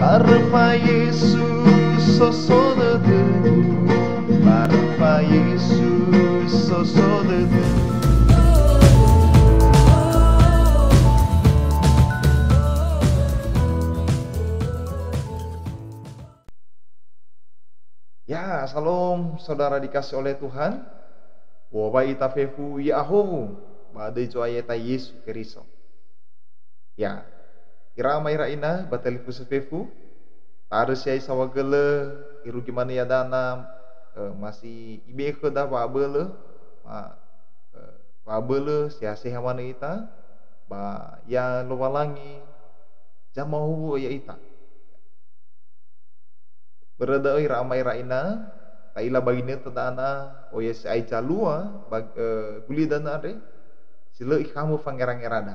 Barfa Yesus sosok teguh, Barfa Yesus sosok teguh. Ya, salam saudara dikasih oleh Tuhan. Wabai tafefu Yahowu, badai coayeta Yesus Kristo. Ya, irama iraina batalifu sefefu. Taruh siai sawagele iru gimana ya dana masih ibe ke dah wabele, wabele sia-sia mana ita, ba ya lowalangi jamahu ya ita. Berada ramai raina taila bagine tadana o yes ai calua guli dana re sila ikamu pangerang-erada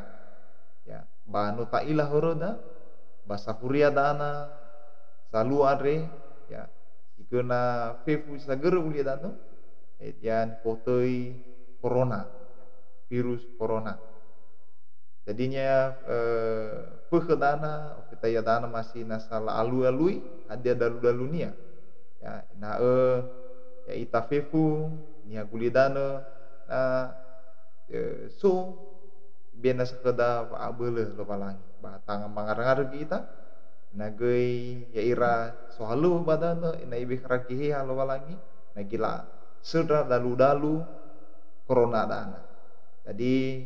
ya banu taila horoda basapuria dana salu are ya ikena fefu sagero guli dana etian potoi corona virus corona jadinya dana kita ya dana masih nasala alui ada dalu-dalunia ya na ya itafefu nia gulidana na so biena sekeda abele lo palangi batang mangar-ngar kita na gei ya ira sohalu badana na ibe karakihi lo palangi na gila sedra dalu-dalu corona dana jadi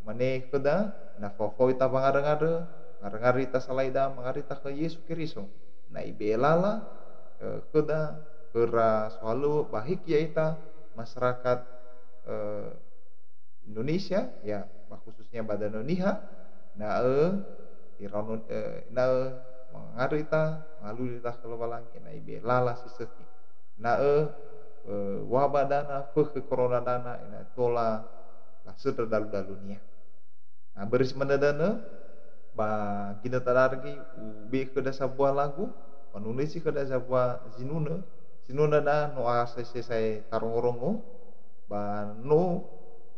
mane keda na fofo ita pangar-ngar ngar-ngar ita salaida mangarita ke Yesus Kristus na ibelala keda kera selalu baik ya ita masyarakat Indonesia ya khususnya badan Indonesia na iranun na mangarita ngalu ita kelobalang na ibelala siseki na wabadana ke corona dana ina tola la sedar dalu-dalunia nah beris mendadana ba kita tadargi ube kada sebuah lagu penulis kada sebuah zinuna da no saya tarongorongo ba no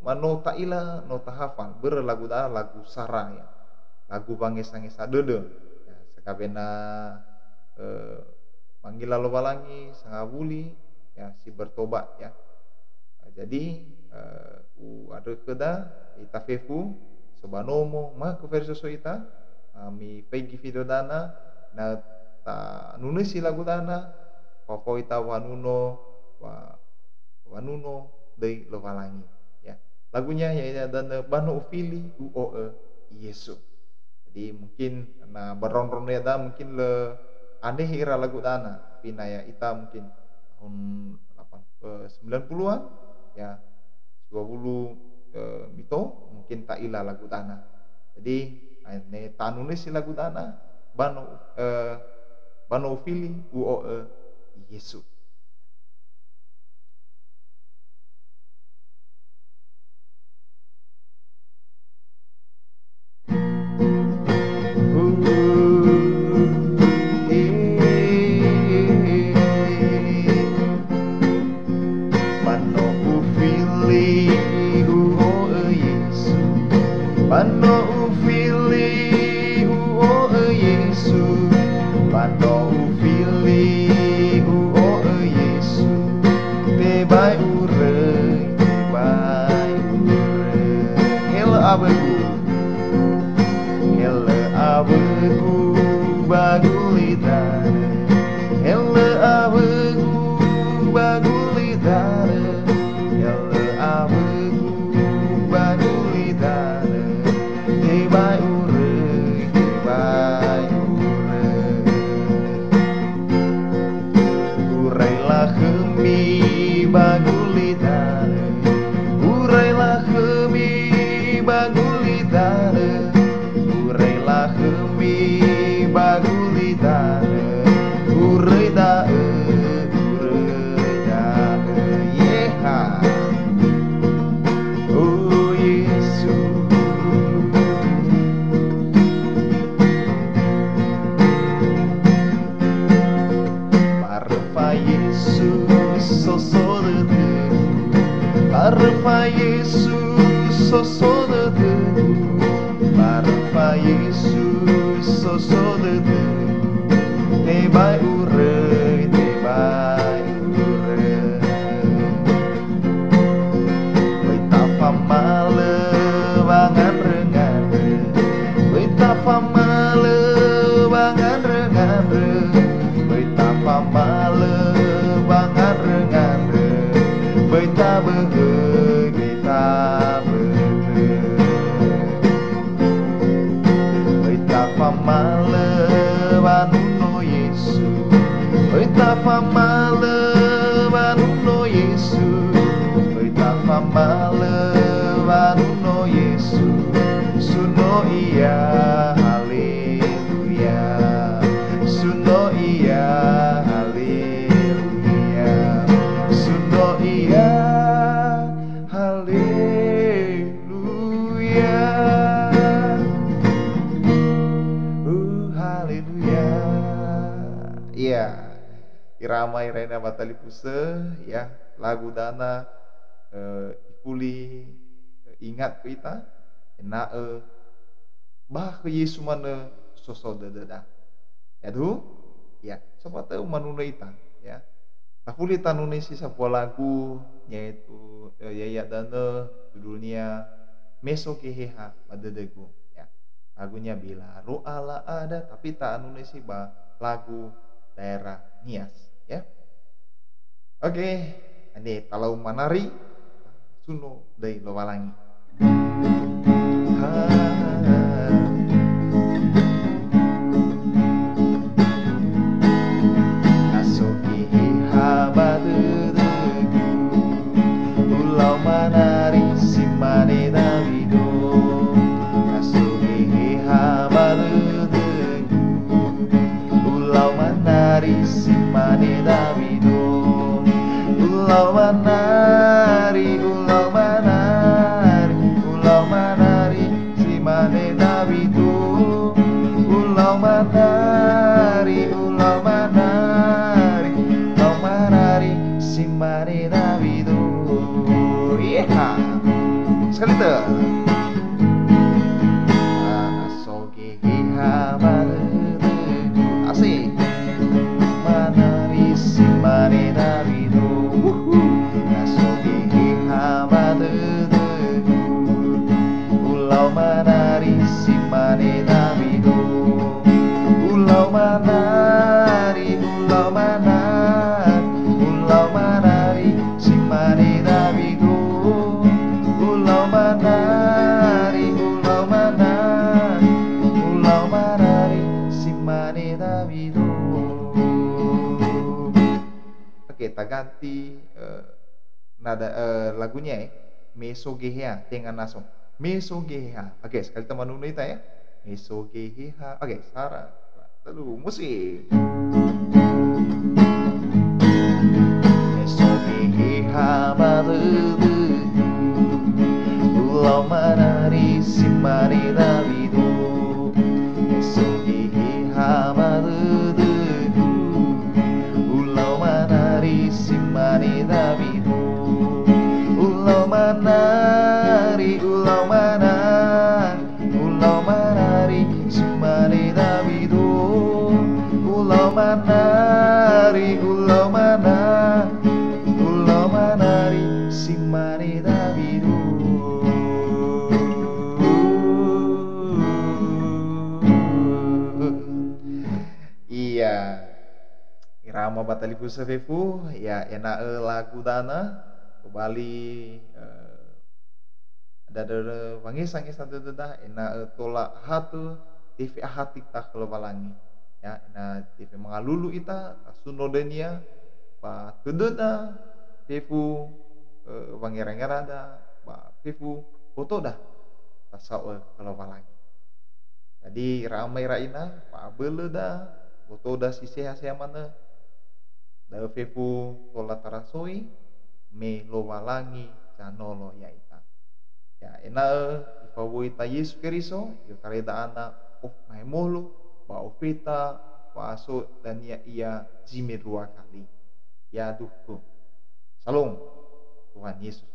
mano taila no tahafal berlagu da lagu sarang ya lagu bangesa-ngesa dede ya sakabena manggila lo balangi sangabuli ya si bertobat ya jadi ada keda itafefu sobanomo maka verso ita mi pegi video dana na ta nunisi lagu dana poko ita wanuno dei lo valangi ya lagunya ya dana bano ufili uo Yesu jadi mungkin na baron-ron ya da mungkin le aneh ira lagu dana pina ya ita mungkin tahun 90-an ya 20 mito mungkin tak ilah lagu tanah jadi ne tanunis si lagu tanah bano fili uo Yesu Bano ufili uo Yesu Bano ufili uo Yesu Tebai urei Hele abegu bagulidane Hele abegu bagulidane Hele abegu bagulidane Tebai urei Urailah kemi bagulidane Urailah kemi bagulidane Urailah kemi bagulidane Urei dae yeha Oh Yesus Barfa Yesus sosok teguh Barfa Yesus sosok teguh Barfa Yesus sosok teguh Tebai urei, tebai urei. Beita famale bangan rengan. Beita famale bangan rengan. Beita famale bangan rengan. Beita beheu, beita beheu. Beita famale banuno Yesu. Beita famale banuno Yesu. Beita famale banuno Yesu. Suno iya haleluya. Suno iya haleluya. Suno iya haleluya. Haleluya. Iya, irama irena batali puse ya, lagu dana ipuli ingat kita na bah ke Yesu mana sosok dada ya tu ya sobat tahu manuna ita ya tapuli tanune si sebuah lagu yaitu yaya dana judulnya Meso Keheha Madedegu ya, lagunya bila roala ada tapi tak anune si bah lagu daerah Nias ya. Oke, ini kalau manari suno dari Lowalangi. Asoki habadegu ulau manari simane Davido. Asoki habadegu ulau manari simane Davido. Ulau manari, ulau manari, ulau manari simane Davido. Ulau manari, ulau manari, ulau manari simane Davido. Iya, sekali tuh. Asoge habadegu asik. Manari simane Davido. Ulau manari simane Davido. Ulau manari, ulau manari, ulau manari simane Davido. Ulau manari, ulau manari, ulau manari simane Davido. Oke, kita ganti nada lagunya ya. Meso Geheha dengan naso. Meso Geheha. Oke, sekali teman dulu kita ya. Meso Geheha. Oke, Sarah. Lalu musik. Meso Geheha baru. Ulau manari simane Davido. Meso Geheha baru. Ulau manari simane Davido. Ulau manari, ulau manari, ulau manari simane Davido. Ulau manari, ulau manari, ulau manari simane Davido. Iya, irama batali pusafefu ya enak lagu dana Bali ada wangi-sangi satu dedah ena tolak hatu TV hati tak kalau balangi ya ena TV mengalulu ita sunodenia pa tuduna tefu wangi rengarada pa tefu foto dah pasau kalau balangi jadi ramai raina pa bele dah foto dah si seha mana da tefu tolak tarasoi me lo walangi canolo ya ita ya ena ifawo ita Yesus Keriso yo kareda ana of maimolo ba ofita paso dan ya ia jime 2 kali ya duhku Salom Tuhan Yesus